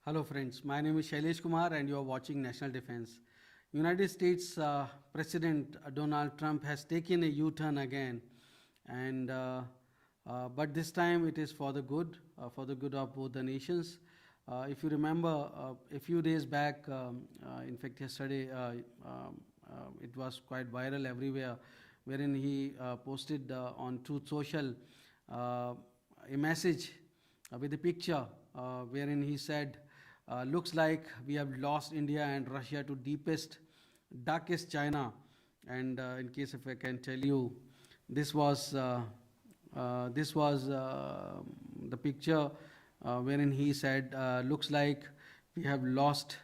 Hello friends, my name is Shailesh Kumar and you are watching National Defense. United States President Donald Trump has taken a U-turn again, and but this time it is for the good of both the nations. If you remember, a few days back, in fact yesterday, it was quite viral everywhere, wherein he posted on Truth Social uh, a message with a picture wherein he said, looks like we have lost India and Russia to deepest, darkest China. And in case if I can tell you, this was the picture wherein he said, looks like we have lost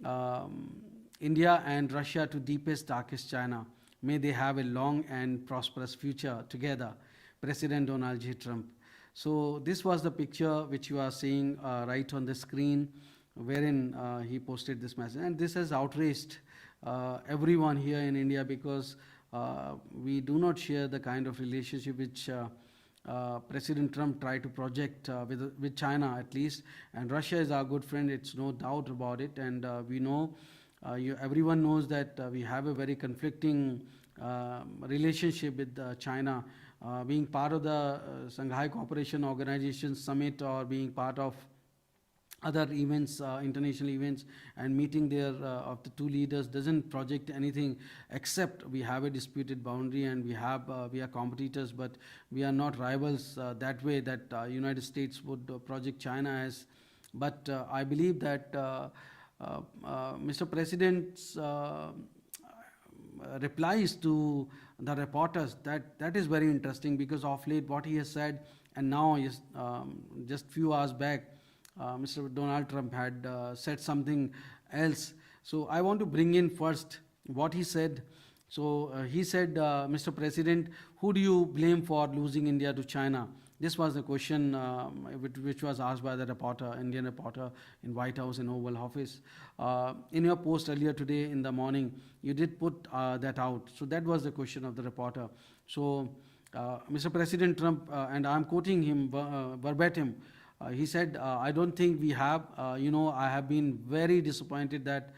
um, India and Russia to deepest, darkest China. May they have a long and prosperous future together. President Donald J. Trump. So this was the picture which you are seeing right on the screen, wherein he posted this message, and this has outraged everyone here in India because we do not share the kind of relationship which President Trump tried to project with China at least, and Russia is our good friend. It's no doubt about it, and we know. Everyone knows that we have a very conflicting relationship with China, being part of the Shanghai Cooperation Organization Summit or being part of other events, international events, and meeting there of the two leaders doesn't project anything except we have a disputed boundary and we are competitors, but we are not rivals that way that United States would project China as. But I believe that Mr. President's replies to the reporters, that is very interesting because of late what he has said, and now just few hours back Mr. Donald Trump had said something else. So I want to bring in first what he said. So he said, Mr. President, who do you blame for losing India to China? This was the question which was asked by the reporter, Indian reporter in White House in Oval Office. In your post earlier today in the morning, you did put that out. So that was the question of the reporter. So Mr. President Trump, and I'm quoting him verbatim, he said, I don't think we have, I have been very disappointed that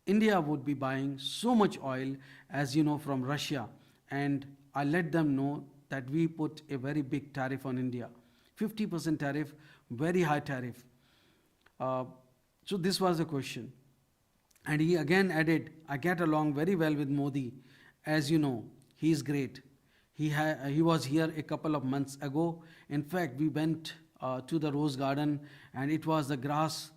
India would be buying so much oil, as you know, from Russia. And I let them know that we put a very big tariff on India. 50% tariff, very high tariff. So this was the question. And he again added, I get along very well with Modi. As you know, he is great. He was here a couple of months ago. In fact, we went to the Rose Garden, and it was the grass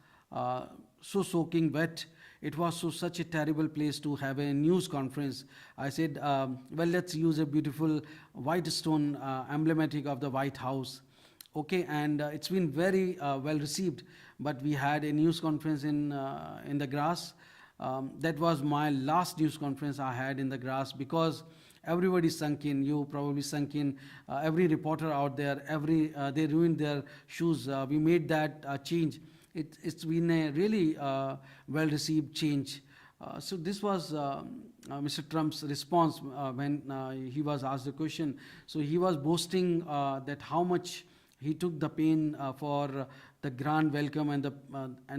so soaking wet. It was such a terrible place to have a news conference. I said, well, let's use a beautiful white stone emblematic of the White House. Okay, and it's been very well received, but we had a news conference in the grass. That was my last news conference I had in the grass because everybody sunk in. You probably sunk in. Every reporter out there, they ruined their shoes. We made that change. It's been a really well-received change. So this was Mr. Trump's response when he was asked the question. So he was boasting that how much he took the pain for the grand welcome and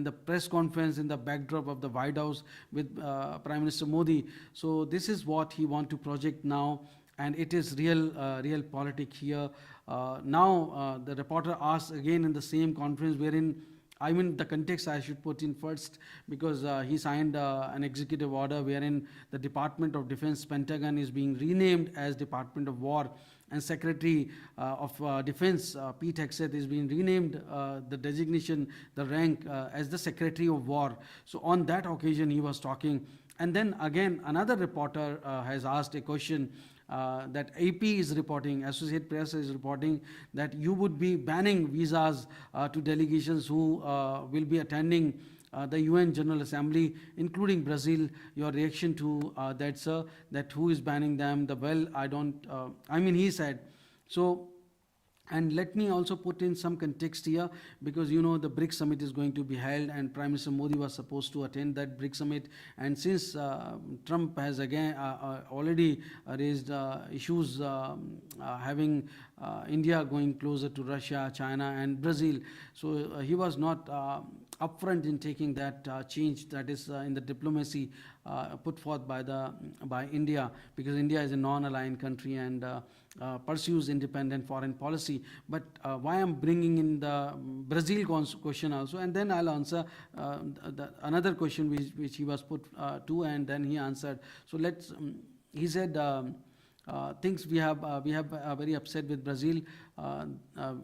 the press conference in the backdrop of the White House with Prime Minister Modi. So this is what he want to project now, and it is real politics here. Now the reporter asked again in the same conference, wherein I mean the context I should put in first, because he signed an executive order wherein the Department of Defense Pentagon is being renamed as Department of War, and Secretary of Defense Pete Hegseth is being renamed the designation, the rank as the Secretary of War. So on that occasion he was talking, and then again another reporter has asked a question that AP is reporting, Associated Press is reporting that you would be banning visas to delegations who will be attending the UN General Assembly, including Brazil. Your reaction to that, sir, that who is banning them? He said. So, and let me also put in some context here, because you know the BRICS summit is going to be held, and Prime Minister Modi was supposed to attend that BRICS summit. And since Trump has again already raised issues having India going closer to Russia, China, and Brazil. So he was not upfront in taking that change that is in the diplomacy put forth by India, because India is a non-aligned country and pursues independent foreign policy. But why I'm bringing in the Brazil question also, and then I'll answer another question which he was put to, and then he answered. So he said. Things we have very upset with Brazil. Uh, uh,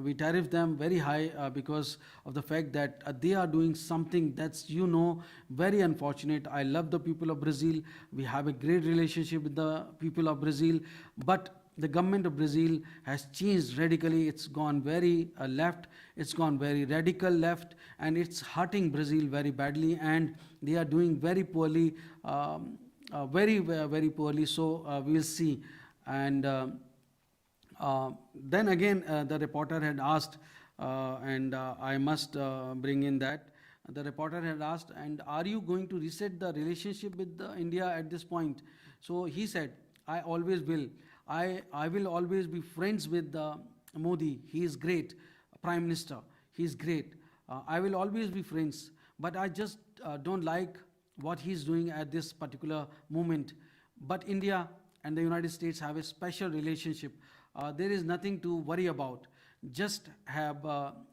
we tariff them very high because of the fact that they are doing something that's very unfortunate. I love the people of Brazil. We have a great relationship with the people of Brazil, but the government of Brazil has changed radically. It's gone very left. It's gone very radical left, and it's hurting Brazil very badly. And they are doing very poorly. Very poorly. So we'll see. And then again, the reporter had asked, and I must bring in that. The reporter had asked, and are you going to reset the relationship with India at this point? So he said, I always will. I will always be friends with Modi. He is great. Prime Minister. He is great. I will always be friends. But I just don't like what he's doing at this particular moment. But India and the United States have a special relationship. There is nothing to worry about. Just have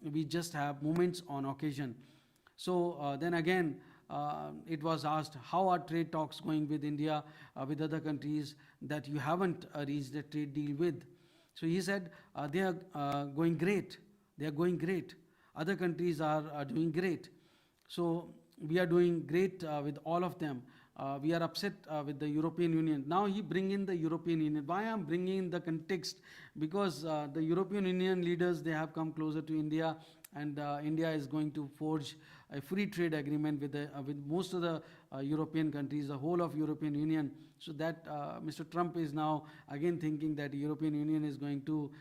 we just have moments on occasion. So then again, it was asked, how are trade talks going with India, with other countries that you haven't reached a trade deal with? So he said, they are going great. They are going great. Other countries are doing great. So we are doing great with all of them. We are upset with the European Union. Now he bring in the European Union. Why I'm bringing in the context? Because the European Union leaders, they have come closer to India, and India is going to forge a free trade agreement with most of the European countries, the whole of European Union. So that Mr. Trump is now again thinking that the European Union is going to,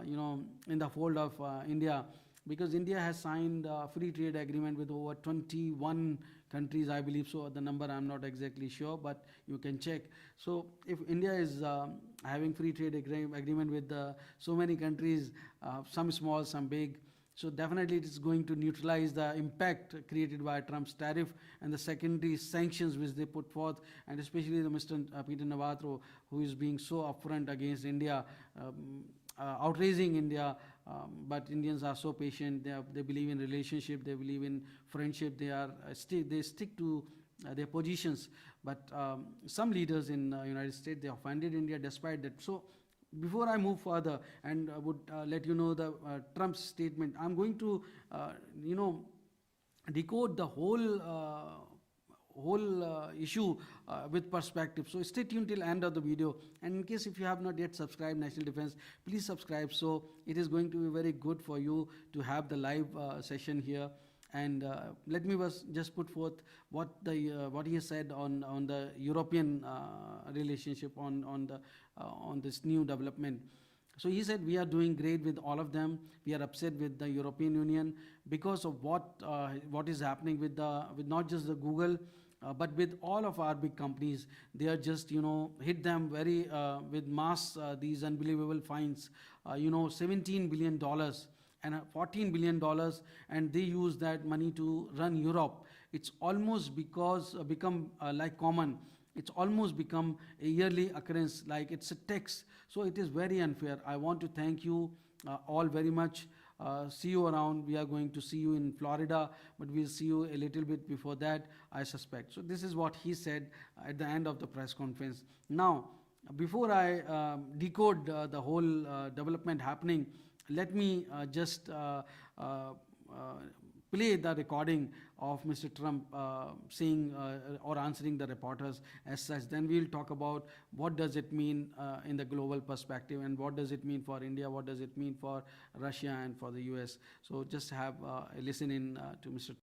in the fold of India, because India has signed a free trade agreement with over 21 countries, I believe. So the number I'm not exactly sure, but you can check. So if India is having free trade agreement with so many countries, some small, some big, so definitely it is going to neutralize the impact created by Trump's tariff and the secondary sanctions which they put forth, and especially the Mr. Peter Navarro, who is being so upfront against India, outraging India. But Indians are so patient. They believe in relationship. They believe in friendship. They stick to their positions. But some leaders in United States, they offended India despite that. So before I move further and would let you know the Trump's statement, I'm going to decode the whole issue with perspective. So stay tuned till end of the video, and in case if you have not yet subscribed National Defense, please subscribe. So it is going to be very good for you to have the live session here. And let me just put forth what he has said on the European relationship, on this new development. So he said, we are doing great with all of them. We are upset with the European Union because of what is happening with not just the Google, but with all of our big companies. They are just hit them very with mass these unbelievable fines. $17 billion and $14 billion, and they use that money to run Europe. It's almost become like common. It's almost become a yearly occurrence, like it's a tax. So it is very unfair. I want to thank you all very much. See you around. We are going to see you in Florida, but we'll see you a little bit before that, I suspect. So this is what he said at the end of the press conference. Now, before I decode the whole development happening, let me just play the recording of Mr. Trump saying or answering the reporters as such. Then we'll talk about what does it mean in the global perspective, and what does it mean for India, what does it mean for Russia and for the US. So just have a listen in to Mr.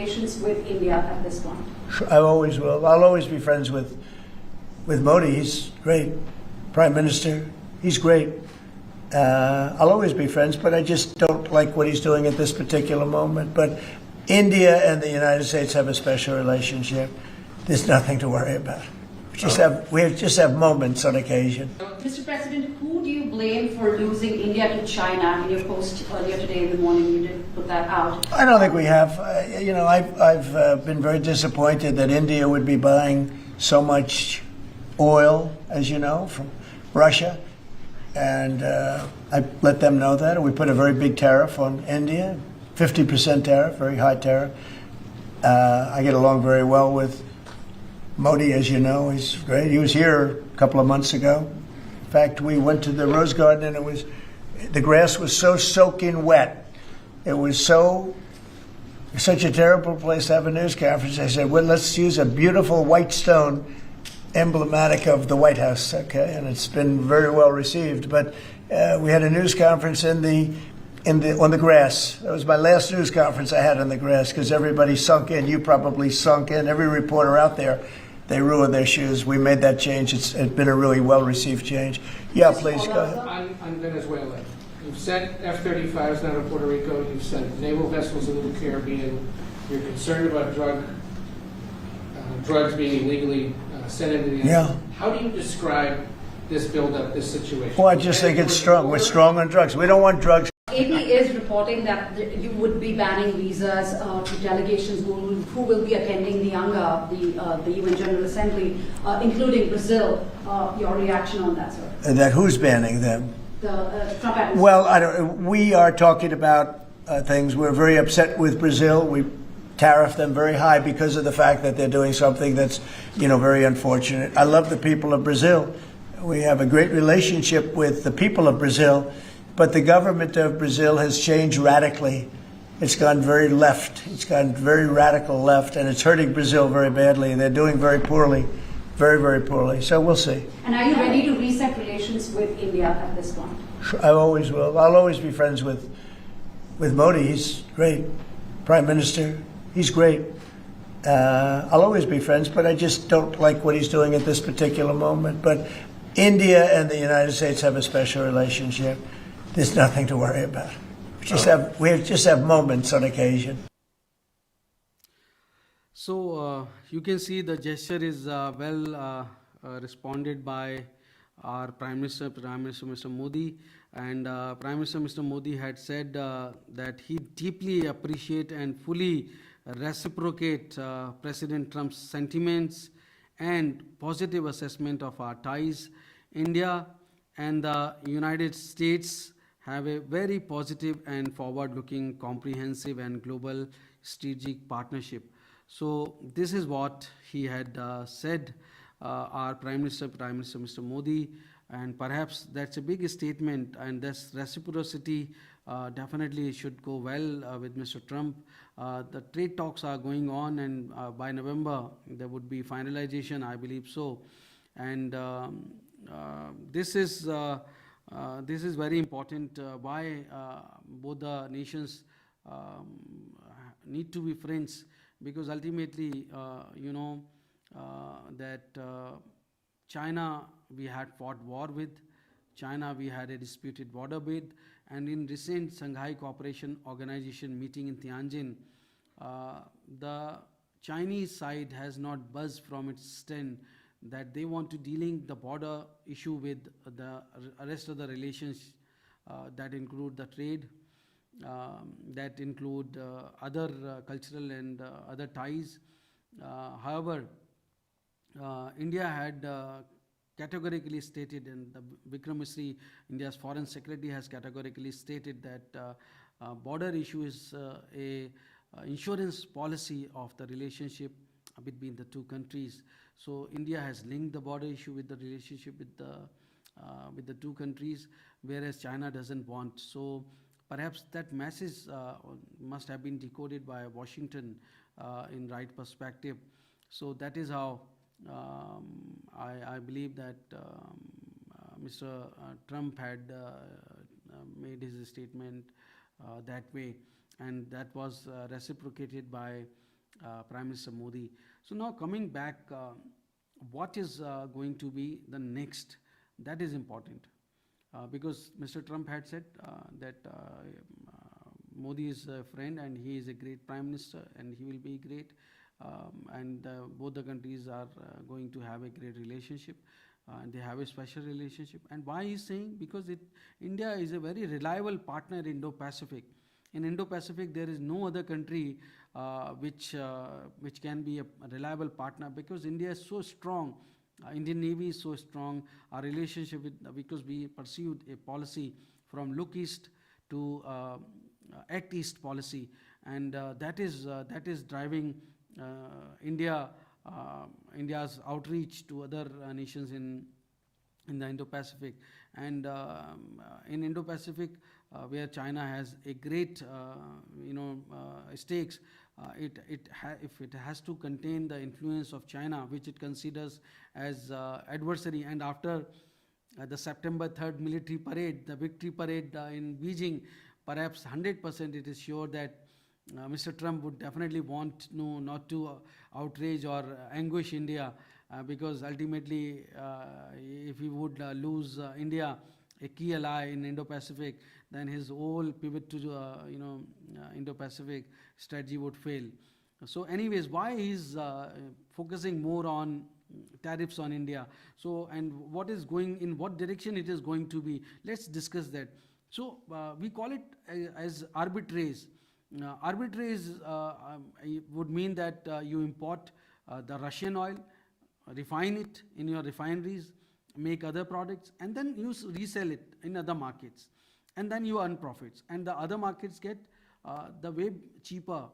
relations with India at this point? I always will. I'll always be friends with Modi. He's great. Prime Minister, he's great. I'll always be friends, but I just don't like what he's doing at this particular moment. But India and the United States have a special relationship. There's nothing to worry about. We just have moments on occasion. Mr. President, who do you blame for losing India to China? In your post earlier today in the morning, you did put that out. I don't think we have. I've been very disappointed that India would be buying so much oil, as you know, from Russia. And I let them know that. We put a very big tariff on India, 50% tariff, very high tariff. I get along very well with Modi, as you know. He's great. He was here a couple of months ago. In fact, we went to the Rose Garden, and the grass was so soaking wet. It was such a terrible place to have a news conference. I said, well, let's use a beautiful white stone emblematic of the White House, okay? And it's been very well received. But we had a news conference on the grass. That was my last news conference I had on the grass because everybody sunk in. You probably sunk in. Every reporter out there, they ruined their shoes. We made that change. It's been a really well-received change. Yeah, please go ahead. On Venezuela, you've sent F-35s down to Puerto Rico. You've sent naval vessels into the Caribbean. You're concerned about drugs being illegally sent into the United States. How do you describe this buildup, this situation? Well, I just think it's strong. We're strong on drugs. We don't want drugs. AP is reporting that you would be banning visas to delegations who will be attending the UNGA, the UN General Assembly, including Brazil. Your reaction on that, sir? That who's banning them? The Trump administration. Well, we are talking about things. We're very upset with Brazil. We tariff them very high because of the fact that they're doing something that's, very unfortunate. I love the people of Brazil. We have a great relationship with the people of Brazil, but the government of Brazil has changed radically. It's gone very left. It's gone very radical left, and it's hurting Brazil very badly. They're doing very poorly, very, very poorly. So we'll see. And are you ready to reset relations with India at this point? I always will. I'll always be friends with Modi. He's great. Prime Minister, he's great. I'll always be friends, but I just don't like what he's doing at this particular moment. But India and the United States have a special relationship. There's nothing to worry about. We just have moments on occasion. So you can see the gesture is responded by our Prime Minister Mr. Modi, and Prime Minister Mr. Modi had said that he deeply appreciate and fully reciprocate President Trump's sentiments and positive assessment of our ties. India and the United States have a very positive and forward-looking, comprehensive and global strategic partnership. So this is what he had said, our Prime Minister Mr. Modi, and perhaps that's a big statement, and this reciprocity definitely should go well with Mr. Trump. The trade talks are going on, and by November there would be finalization, I believe so. And this is very important. Why both the nations need to be friends, because ultimately, that China we had fought war with, China we had a disputed border with, and in recent Shanghai Cooperation Organization meeting in Tianjin, the Chinese side has not buzzed from its stand that they want to dealing the border issue with the rest of the relations that include the trade, that include other cultural and other ties. However, India had categorically stated, and the Vikram Misri, India's foreign secretary, has categorically stated that border issue is a insurance policy of the relationship between the two countries. So India has linked the border issue with the relationship with the two countries, whereas China doesn't want. So perhaps that message must have been decoded by Washington in right perspective. So that is how I believe that Mr. Trump had made his statement that way, and that was reciprocated by Prime Minister Modi. So now coming back, what is going to be the next? That is important because Mr. Trump had said that Modi is a friend and he is a great Prime Minister and he will be great. And both the countries are going to have a great relationship. And they have a special relationship. And why he's saying? Because India is a very reliable partner in Indo-Pacific. In Indo-Pacific, there is no other country which can be a reliable partner because India is so strong. Indian Navy is so strong. Our relationship with, because we pursued a policy from look east to act east policy, and that is driving India's outreach to other nations in the Indo-Pacific. And in Indo-Pacific, where China has a great stakes, if it has to contain the influence of China, which it considers as adversary, and after the September 3rd military parade, the victory parade in Beijing, perhaps 100% it is sure that Mr. Trump would definitely want not to outrage or anguish India, because ultimately, if he would lose India, a key ally in Indo-Pacific, then his whole pivot to Indo-Pacific strategy would fail. So, anyways, why he's focusing more on tariffs on India? So, and what is going in what direction it is going to be? Let's discuss that. So, we call it as arbitrage. Arbitrage would mean that you import the Russian oil, refine it in your refineries, make other products, and then you resell it in other markets, and then you earn profits, and the other markets get the way cheaper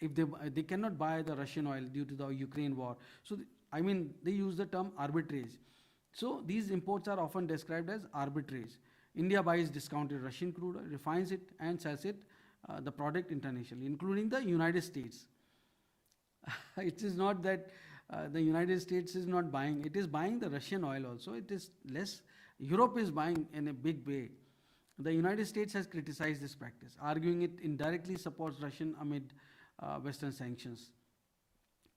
if they cannot buy the Russian oil due to the Ukraine war. So they use the term arbitrage. So these imports are often described as arbitrage. India buys discounted Russian crude oil, refines it, and sells it the product internationally, including the United States. It is not that the United States is not buying, it is buying the Russian oil also. It is less. Europe is buying in a big way. The United States has criticized this practice, arguing it indirectly supports Russian amid Western sanctions.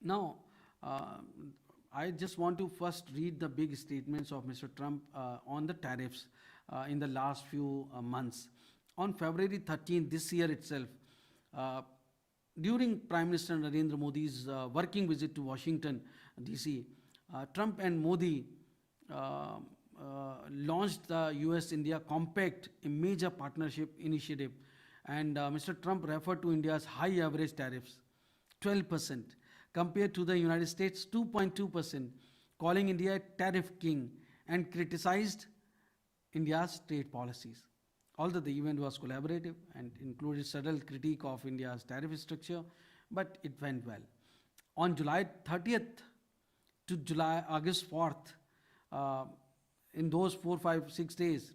Now, I just want to first read the big statements of Mr. Trump on the tariffs in the last few months. On February 13th this year itself, during Prime Minister Narendra Modi's working visit to Washington, D.C., Trump and Modi launched the US-India Compact, a major partnership initiative. And Mr. Trump referred to India's high average tariffs, 12%, compared to the United States' 2.2%, calling India a tariff king, and criticized India's trade policies. Although the event was collaborative and included subtle critique of India's tariff structure, but it went well. On July 30th to August 4th, in those 4, 5, 6 days,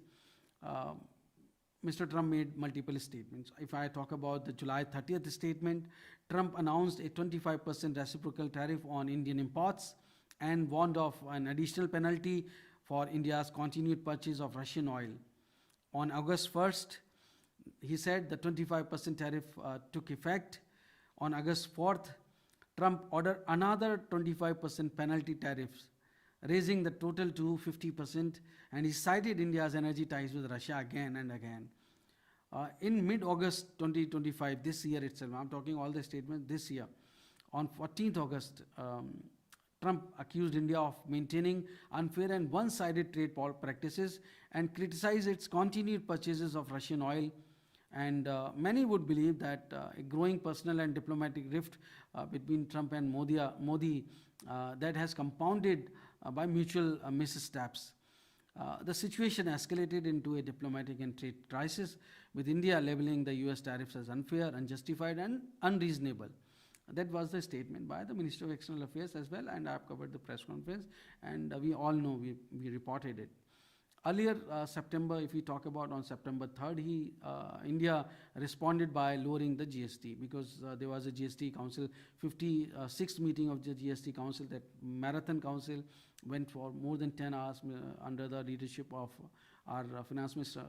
Mr. Trump made multiple statements. If I talk about the July 30th statement, Trump announced a 25% reciprocal tariff on Indian imports and warned of an additional penalty for India's continued purchase of Russian oil. On August 1st, he said the 25% tariff took effect. On August 4th, Trump ordered another 25% penalty tariffs, raising the total to 50%, and he cited India's energy ties with Russia again and again. In mid-August 2025, this year itself, I'm talking all the statements this year, on 14th August, Trump accused India of maintaining unfair and one-sided trade practices and criticized its continued purchases of Russian oil. And many would believe that a growing personal and diplomatic rift between Trump and Modi that has compounded by mutual missteps. The situation escalated into a diplomatic and trade crisis, with India labeling the US tariffs as unfair, unjustified, and unreasonable. That was the statement by the Minister of External Affairs as well, and I have covered the press conference, and we all know, we reported it. Earlier September, if we talk about on September 3rd, India responded by lowering the GST, because there was a GST Council, 56th meeting of the GST Council, that marathon council went for more than 10 hours under the leadership of our Finance Minister,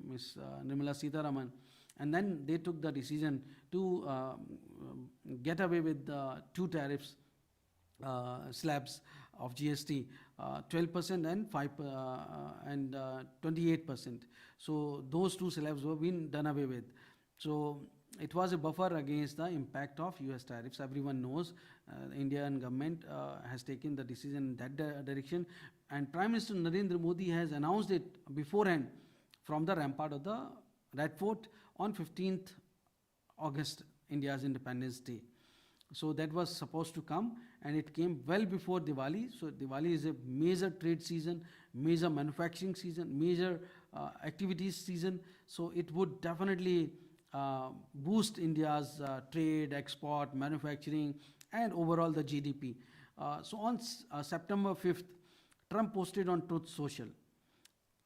Ms. Nirmala Sitharaman. And then they took the decision to get away with the two tariffs slabs of GST, 12% and 28%. So those two slabs were being done away with. So it was a buffer against the impact of US tariffs. Everyone knows the Indian government has taken the decision in that direction, and Prime Minister Narendra Modi has announced it beforehand from the rampart of the Red Fort on 15th August, India's Independence Day. So that was supposed to come, and it came well before Diwali. So Diwali is a major trade season, major manufacturing season, major activities season. So it would definitely boost India's trade, export, manufacturing, and overall the GDP. So on September 5th, Trump posted on Truth Social,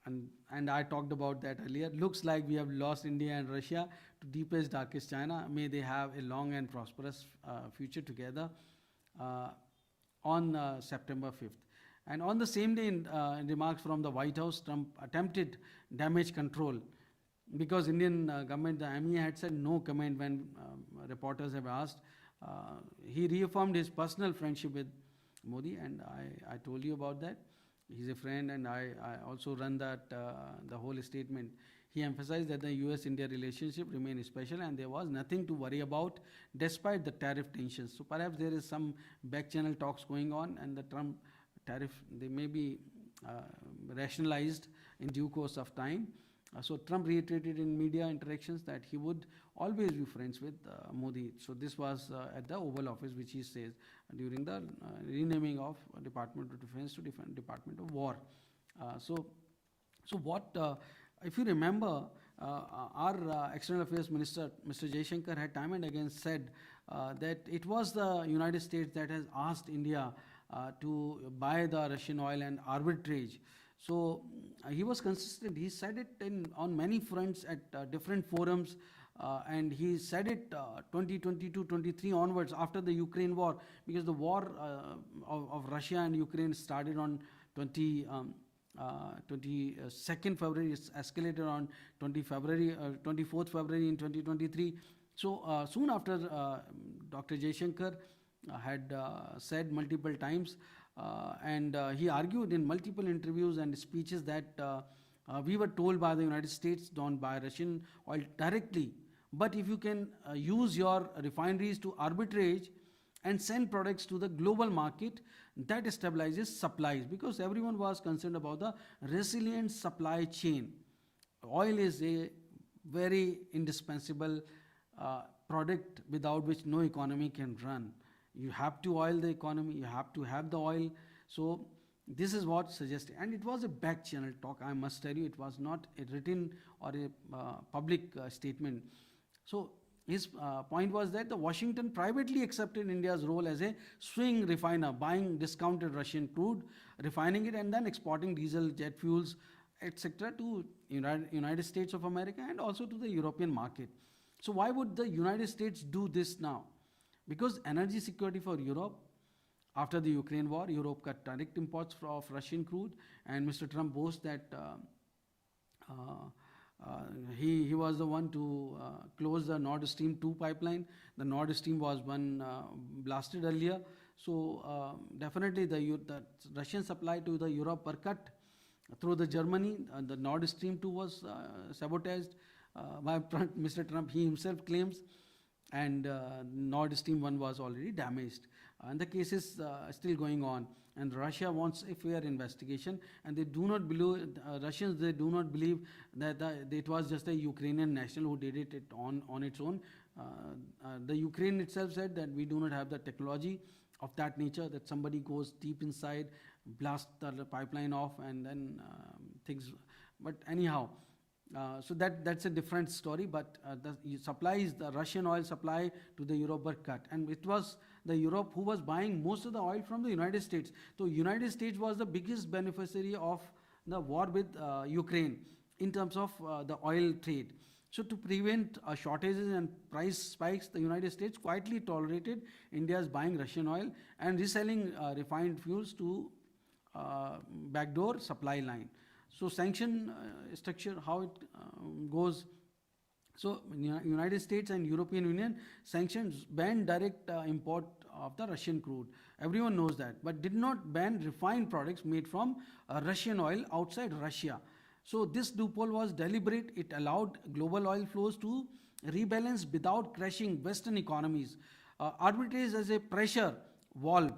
and I talked about that earlier. Looks like we have lost India and Russia to deepest, darkest China. May they have a long and prosperous future together, on September 5th. And on the same day, in remarks from the White House, Trump attempted damage control because Indian government, the MEA, had said no comment when reporters have asked. He reaffirmed his personal friendship with Modi, and I told you about that. He's a friend, and I also run that the whole statement. He emphasized that the US-India relationship remained special and there was nothing to worry about despite the tariff tensions. So perhaps there is some back-channel talks going on, and the Trump tariff, they may be rationalized in due course of time. So Trump reiterated in media interactions that he would always be friends with Modi. So this was at the Oval Office, which he says during the renaming of Department of Defense to Department of War. So what, if you remember, our External Affairs Minister, Mr. Jaishankar, had time and again said that it was the United States that has asked India to buy the Russian oil and arbitrage. So he was consistent. He said it on many fronts at different forums, and he said it 2022-23 onwards after the Ukraine war, because the war of Russia and Ukraine started on 22nd February. It's escalated on 24th February in 2023. So soon after, Dr. Jaishankar had said multiple times, and he argued in multiple interviews and speeches that we were told by the United States, don't buy Russian oil directly, but if you can use your refineries to arbitrage and send products to the global market, that stabilizes supplies, because everyone was concerned about the resilient supply chain. Oil is a very indispensable product without which no economy can run. You have to oil the economy, you have to have the oil. So this is what suggested, and it was a back channel talk, I must tell you. It was not a written or a public statement. So his point was that the Washington privately accepted India's role as a swing refiner, buying discounted Russian crude, refining it, and then exporting diesel, jet fuels, etc. to United States of America and also to the European market. So why would the United States do this now? Because energy security for Europe. After the Ukraine war, Europe cut direct imports of Russian crude, and Mr. Trump boasts that he was the one to close the Nord Stream 2 pipeline. The Nord Stream was one blasted earlier. So definitely the Russian supply to the Europe were cut through the Germany. The Nord Stream 2 was sabotaged by Mr. Trump, he himself claims. And Nord Stream 1 was already damaged. And the case is still going on. And Russia wants a fair investigation. And they do not believe, Russians, they do not believe that it was just a Ukrainian national who did it on its own. The Ukraine itself said that we do not have the technology of that nature, that somebody goes deep inside, blast the pipeline off, and then things. But anyhow, so that's a different story, but the Russian oil supply to the Europe were cut, and it was the Europe who was buying most of the oil from the United States. So United States was the biggest beneficiary of the war with Ukraine in terms of the oil trade. So to prevent shortages and price spikes, the United States quietly tolerated India's buying Russian oil and reselling refined fuels to backdoor supply line. So sanction structure, how it goes. So, United States and European Union sanctions banned direct import of the Russian crude. Everyone knows that, but did not ban refined products made from Russian oil outside Russia. So, this loophole was deliberate. It allowed global oil flows to rebalance without crashing Western economies. Arbitrage as a pressure valve.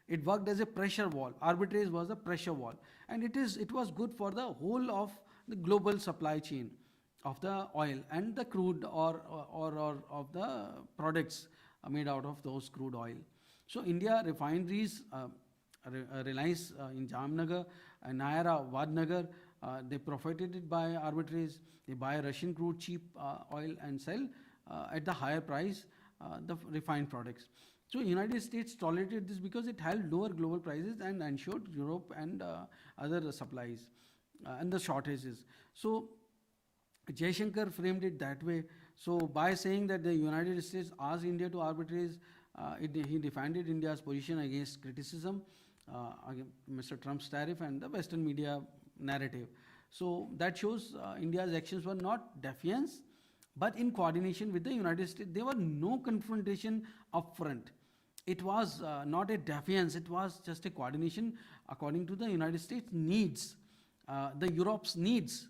It worked as a pressure valve. Arbitrage was a pressure valve, and it was good for the whole of the global supply chain of the oil and the crude or of the products made out of those crude oil. So India refineries, Reliance in Jamnagar, Nayara, Vadnagar, they profited it by arbitrage. They buy Russian crude cheap oil and sell at the higher price the refined products. So United States tolerated this because it held lower global prices and ensured Europe and other supplies and the shortages. So Jaishankar framed it that way. So by saying that the United States asked India to arbitrage, he defended India's position against criticism, against Mr. Trump's tariff and the Western media narrative. So that shows India's actions were not defiance, but in coordination with the United States. There were no confrontation upfront. It was not a defiance, it was just a coordination according to the United States needs, the Europe's needs.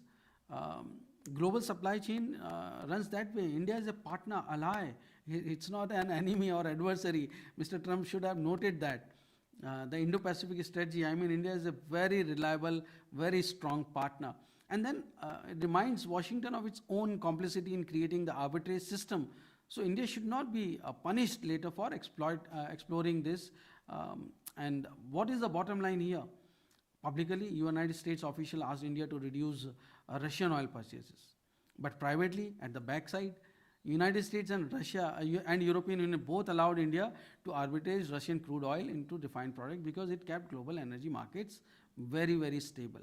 Global supply chain runs that way. India is a partner, ally. It's not an enemy or adversary. Mr. Trump should have noted that. The Indo-Pacific strategy, I mean, India is a very reliable, very strong partner. And then it reminds Washington of its own complicity in creating the arbitrage system. So India should not be punished later for exploring this. And what is the bottom line here? Publicly, United States official asked India to reduce Russian oil purchases. But privately, at the backside, United States and Russia and European Union both allowed India to arbitrage Russian crude oil into refined product because it kept global energy markets very, very stable.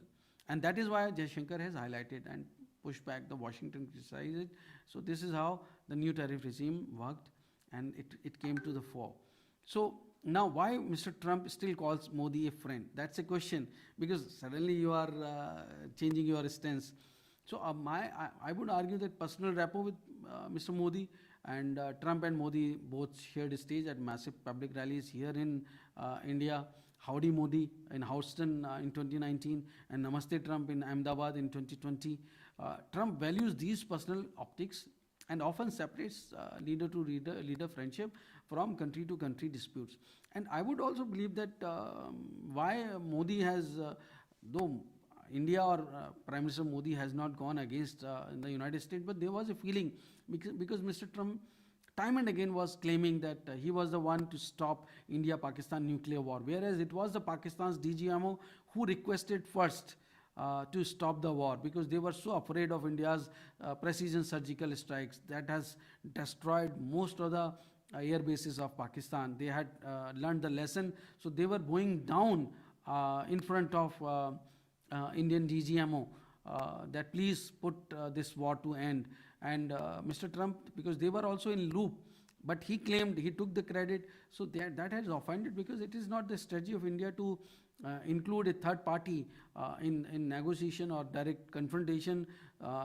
And that is why Jaishankar has highlighted and pushed back the Washington criticized it. So this is how the new tariff regime worked, and it came to the fore. So now, why Mr. Trump still calls Modi a friend? That's a question, because suddenly you are changing your stance. So I would argue that personal rapport with Mr. Modi and Trump and Modi both shared a stage at massive public rallies here in India. Howdy Modi in Houston in 2019 and Namaste Trump in Ahmedabad in 2020. Trump values these personal optics and often separates leader to leader friendship from country to country disputes. And I would also believe that why Modi has, though India or Prime Minister Modi has not gone against the United States, but there was a feeling because Mr. Trump time and again was claiming that he was the one to stop India-Pakistan nuclear war, whereas it was the Pakistan's DGMO who requested first to stop the war because they were so afraid of India's precision surgical strikes that has destroyed most of the air bases of Pakistan. They had learned the lesson, so they were going down in front of Indian DGMO that please put this war to end. And Mr. Trump, because they were also in loop, but he claimed he took the credit, so that has offended because it is not the strategy of India to include a third party in negotiation or direct confrontation.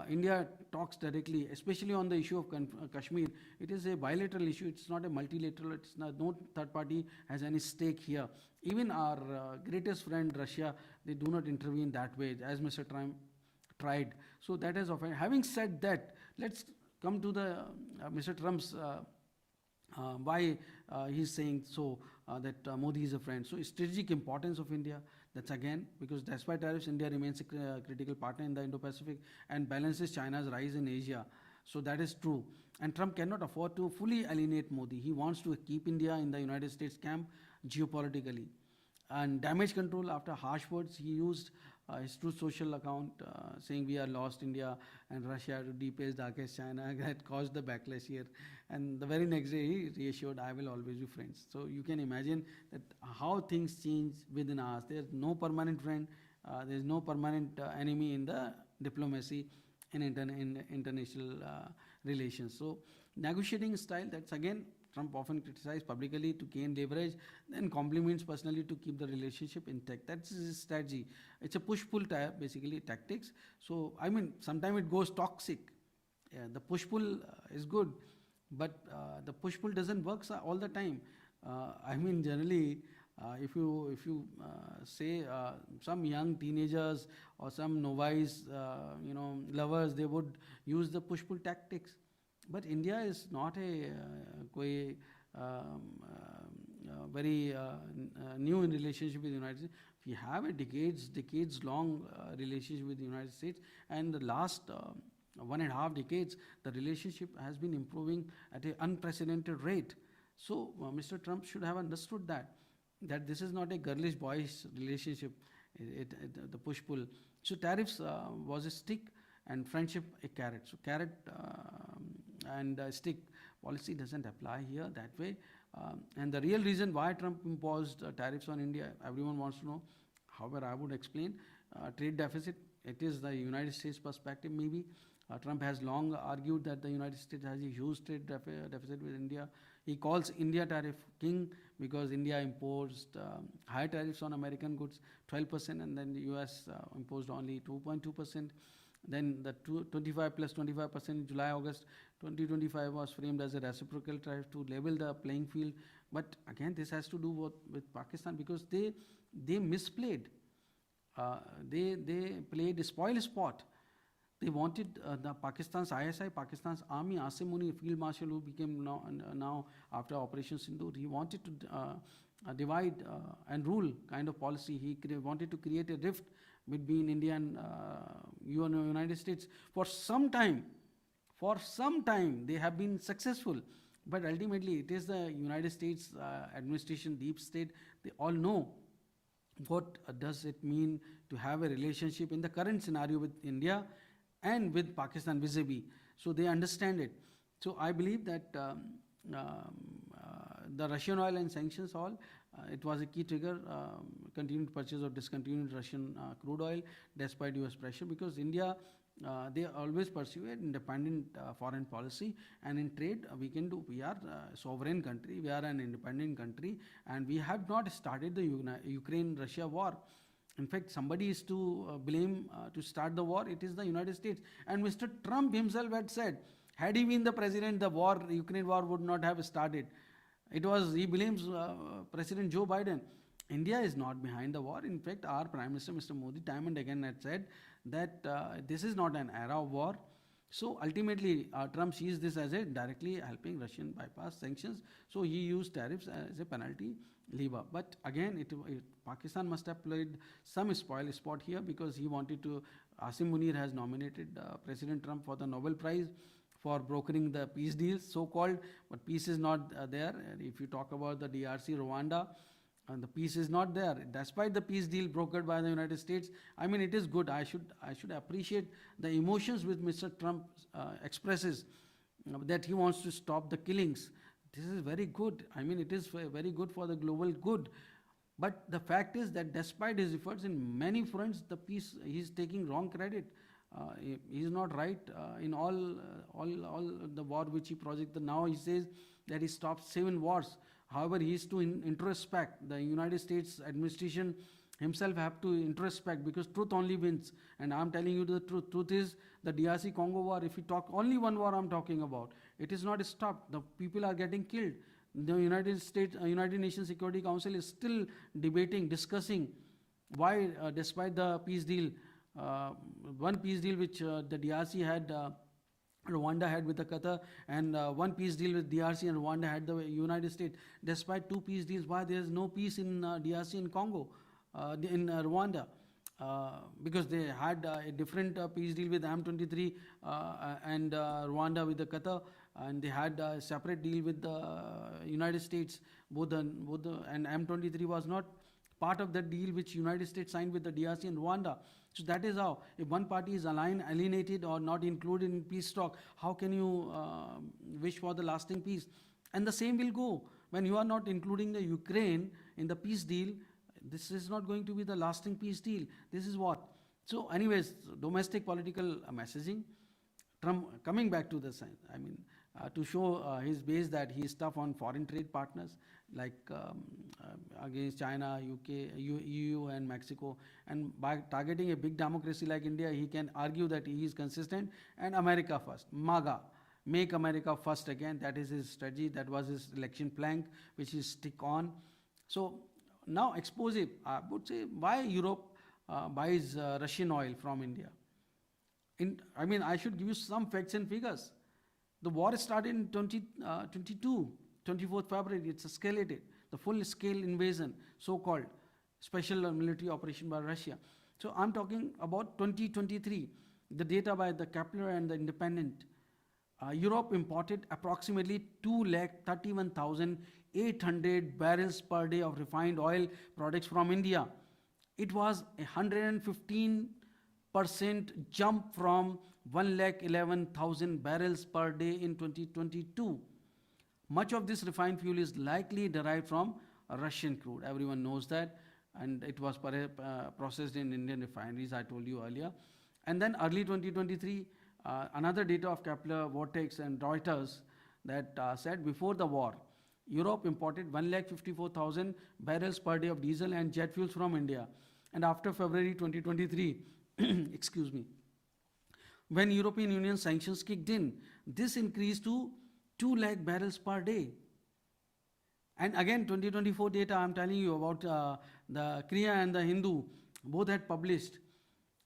India talks directly, especially on the issue of Kashmir. It is a bilateral issue, it's not a multilateral, it's not, no third party has any stake here. Even our greatest friend Russia, they do not intervene that way, as Mr. Trump tried. So that has offended. Having said that, let's come to the Mr. Trump's why he's saying so that Modi is a friend. So strategic importance of India, that's again because despite tariffs, India remains a critical partner in the Indo-Pacific and balances China's rise in Asia. So that is true. And Trump cannot afford to fully alienate Modi. He wants to keep India in the United States camp geopolitically. And damage control, after harsh words, he used his Truth Social account saying we are lost India and Russia to deepest, darkest China that caused the backlash here. And the very next day he reassured, I will always be friends. So you can imagine that how things change within hours. There's no permanent friend, there's no permanent enemy in the diplomacy in international relations. So negotiating style, that's again Trump often criticized publicly to gain leverage, then compliments personally to keep the relationship intact. That's his strategy. It's a push-pull basically tactics. So I mean, sometimes it goes toxic. the push-pull is good, but the push-pull doesn't work all the time. I mean, generally, if you say some young teenagers or some novice, lovers, they would use the push-pull tactics. But India is not a koi very new in relationship with the United States. We have a decades long relationship with the United States, and the last 1.5 decades, the relationship has been improving at an unprecedented rate. So Mr. Trump should have understood that this is not a girlish boyish relationship, the push-pull. So tariffs was a stick and friendship a carrot. So carrot and stick policy doesn't apply here that way. And the real reason why Trump imposed tariffs on India, everyone wants to know. However, I would explain trade deficit. It is the United States perspective maybe. Trump has long argued that the United States has a huge trade deficit with India. He calls India tariff king because India imposed high tariffs on American goods, 12%, and then the US imposed only 2.2%. Then the 25 plus 25% in July, August 2025 was framed as a reciprocal tariff to level the playing field. But again, this has to do with Pakistan because they misplayed. They played spoil sport. They wanted the Pakistan's ISI, Pakistan's army, Asim Munir, field marshal who became now after Operation Sindoor, he wanted to divide and rule kind of policy. He wanted to create a rift between India and United States. For some time, they have been successful. But ultimately, it is the United States administration, deep state, they all know what does it mean to have a relationship in the current scenario with India and with Pakistan vis-a-vis. So they understand it. So I believe that the Russian oil and sanctions it was a key trigger, continued purchase of discontinued Russian crude oil despite US pressure, because India, they always pursue an independent foreign policy, and in trade we are a sovereign country, we are an independent country, and we have not started the Ukraine-Russia war. In fact, somebody is to blame to start the war. It is the United States. And Mr. Trump himself had said, had he been the president, the Ukraine war would not have started. He blames President Joe Biden. India is not behind the war. In fact, our Prime Minister, Mr. Modi, time and again had said that this is not an era of war. So ultimately, Trump sees this as a directly helping Russian bypass sanctions. So he used tariffs as a penalty lever. But again, Pakistan must have played some spoil sport here, because he wanted to. Asim Munir has nominated President Trump for the Nobel Prize for brokering the peace deals, so-called, but peace is not there. If you talk about the DRC, Rwanda, and the peace is not there, despite the peace deal brokered by the United States. I mean, it is good. I should appreciate the emotions which Mr. Trump expresses, that he wants to stop the killings. This is very good. I mean, it is very good for the global good. But the fact is that despite his efforts in many fronts, the peace, he is taking wrong credit. He is not right in all the war which he projected. Now he says that he stopped 7 wars. However, he is to introspect. The United States administration himself have to introspect, because truth only wins. And I am telling you the truth. Truth is the DRC Congo war. If we talk only one war, I am talking about. It is not stopped. The people are getting killed. The United Nations Security Council is still debating, discussing why, despite the peace deal, one peace deal which the DRC had. Rwanda had with the Qatar, and one peace deal with DRC and Rwanda had the United States. Despite 2 peace deals, why there is no peace in DRC and Congo, in Rwanda? Because they had a different peace deal with M23 and Rwanda with the Qatar, and they had a separate deal with the United States. And M23 was not part of the deal which United States signed with the DRC and Rwanda. So that is how, if one party is alienated or not included in peace talk, how can you wish for the lasting peace? And the same will go when you are not including the Ukraine in the peace deal. This is not going to be the lasting peace deal. This is what. So anyways, domestic political messaging. Trump, coming back to the, to show his base that he is tough on foreign trade partners like against China, UK, EU, and Mexico. And by targeting a big democracy like India, he can argue that he is consistent and America first. MAGA, make America first again. That is his strategy. That was his election plank, which he stick on. So now explosive. I would say why Europe buys Russian oil from India. I should give you some facts and figures. The war started in 2022, 24th February. It's escalated. The full-scale invasion, so-called special military operation by Russia. So I'm talking about 2023. The data by the Kepler and the Independent. Europe imported approximately 231,800 barrels per day of refined oil products from India. It was 115% jump from 111,000 barrels per day in 2022. Much of this refined fuel is likely derived from Russian crude. Everyone knows that, and it was processed in Indian refineries, I told you earlier. And then early 2023, another data of Kepler, Vortex, and Reuters that said before the war, Europe imported 154,000 barrels per day of diesel and jet fuels from India. And after February 2023, excuse me, when European Union sanctions kicked in, this increased to 2 lakh barrels per day. And again, 2024 data I'm telling you about, the Kriya and the Hindu both had published.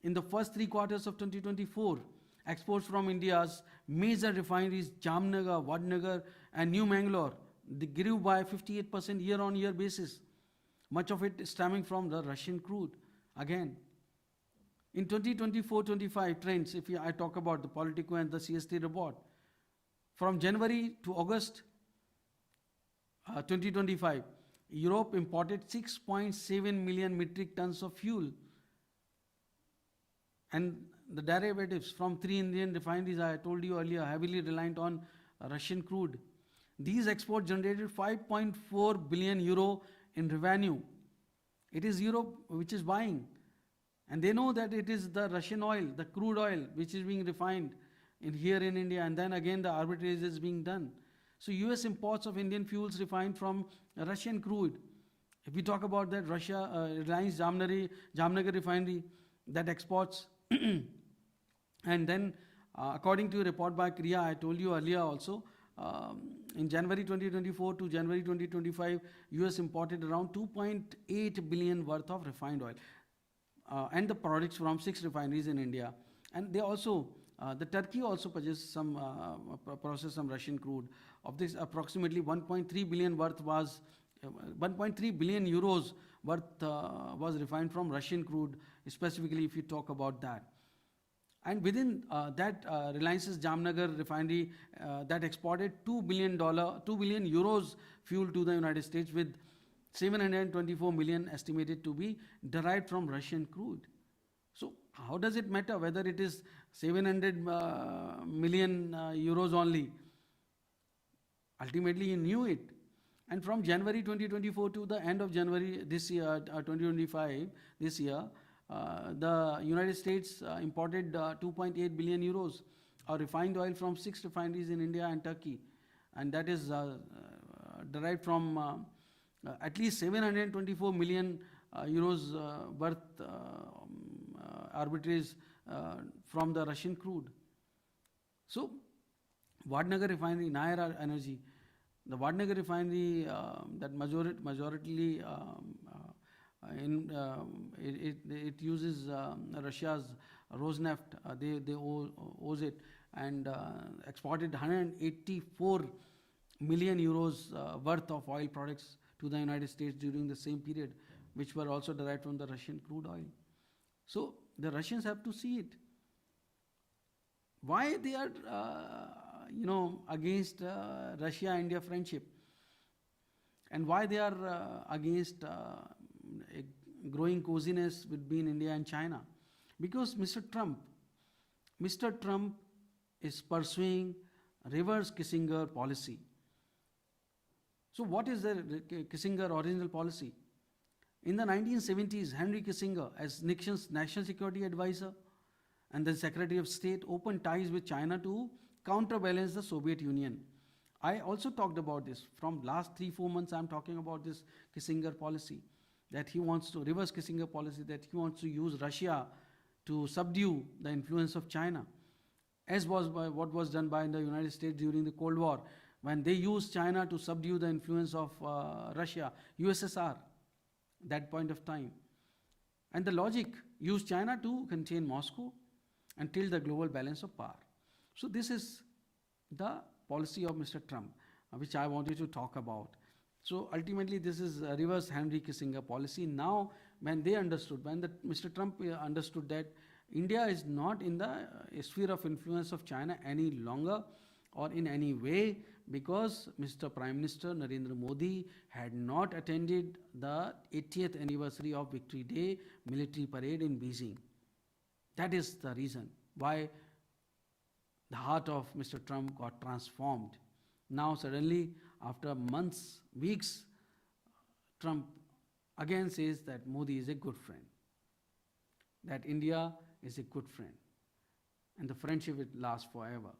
In the first 3 quarters of 2024, exports from India's major refineries, Jamnagar, Vadnagar, and New Mangalore, they grew by 58% year-on-year basis. Much of it stemming from the Russian crude. Again, in 2024-25 trends, if I talk about the Politico and the CST report, from January to August 2025, Europe imported 6.7 million metric tons of fuel. And the derivatives from 3 Indian refineries, I told you earlier, heavily reliant on Russian crude. These exports generated 5.4 billion euro in revenue. It is Europe which is buying. And they know that it is the Russian oil, the crude oil, which is being refined here in India. And then again, the arbitrage is being done. So US imports of Indian fuels refined from Russian crude. If we talk about that, Russia, Reliance Jamnagar refinery, that exports. And then, according to a report by Kriya, I told you earlier also, in January 2024 to January 2025, US imported around 2.8 billion worth of refined oil and the products from 6 refineries in India. And they also, the Turkey also purchased processed some Russian crude. Of this, approximately 1.3 billion worth was 1.3 billion euros worth was refined from Russian crude, specifically if you talk about that. And within that, Reliance's Jamnagar refinery that exported $2 billion euros fuel to the United States, with 724 million estimated to be derived from Russian crude. So how does it matter whether it is 700 million euros only? Ultimately, he knew it. And from January 2024 to the end of January this year, 2025, this year, the United States imported 2.8 billion euros of refined oil from 6 refineries in India and Turkey. And that is derived from at least 724 million euros worth arbitrage from the Russian crude. So, Vadnagar refinery, Nair Energy, the Vadnagar refinery that majority it uses Russia's Rosneft, they owes it, and exported 184 million euros worth of oil products to the United States during the same period, which were also derived from the Russian crude oil. So the Russians have to see it. Why they are against Russia-India friendship, and why they are against a growing coziness between India and China? Because Mr. Trump is pursuing reverse Kissinger policy. So what is the Kissinger original policy? In the 1970s, Henry Kissinger, as Nixon's national security advisor and the Secretary of State, opened ties with China to counterbalance the Soviet Union. I also talked about this from last 3-4 months. I'm talking about this Kissinger policy, that he wants to reverse Kissinger policy, that he wants to use Russia to subdue the influence of China, as was by what was done by the United States during the Cold War, when they used China to subdue the influence of Russia, USSR, that point of time. And the logic used China to contain Moscow and tilt the global balance of power. So this is the policy of Mr. Trump, which I wanted to talk about. So ultimately, this is a reverse Henry Kissinger policy. Now, when they understood, when Mr. Trump understood that India is not in the sphere of influence of China any longer or in any way, because Mr. Prime Minister Narendra Modi had not attended the 80th anniversary of Victory Day military parade in Beijing. That is the reason why the heart of Mr. Trump got transformed. Now suddenly, after months, weeks, Trump again says that Modi is a good friend, that India is a good friend, and the friendship will last forever.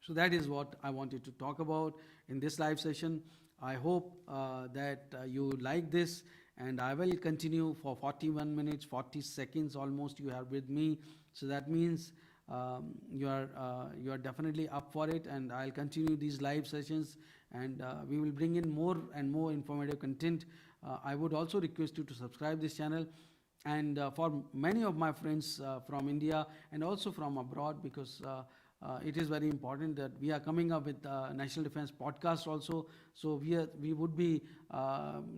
So that is what I wanted to talk about in this live session. I hope that you like this, and I will continue for 41 minutes, 40 seconds almost you are with me. So that means you are definitely up for it, and I'll continue these live sessions, and we will bring in more and more informative content. I would also request you to subscribe this channel, and for many of my friends from India and also from abroad, because it is very important that we are coming up with National Defense podcast also. So we would be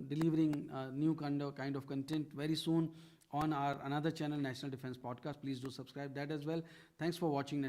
delivering new kind of content very soon on our another channel, National Defense Podcast. Please do subscribe that as well. Thanks for watching.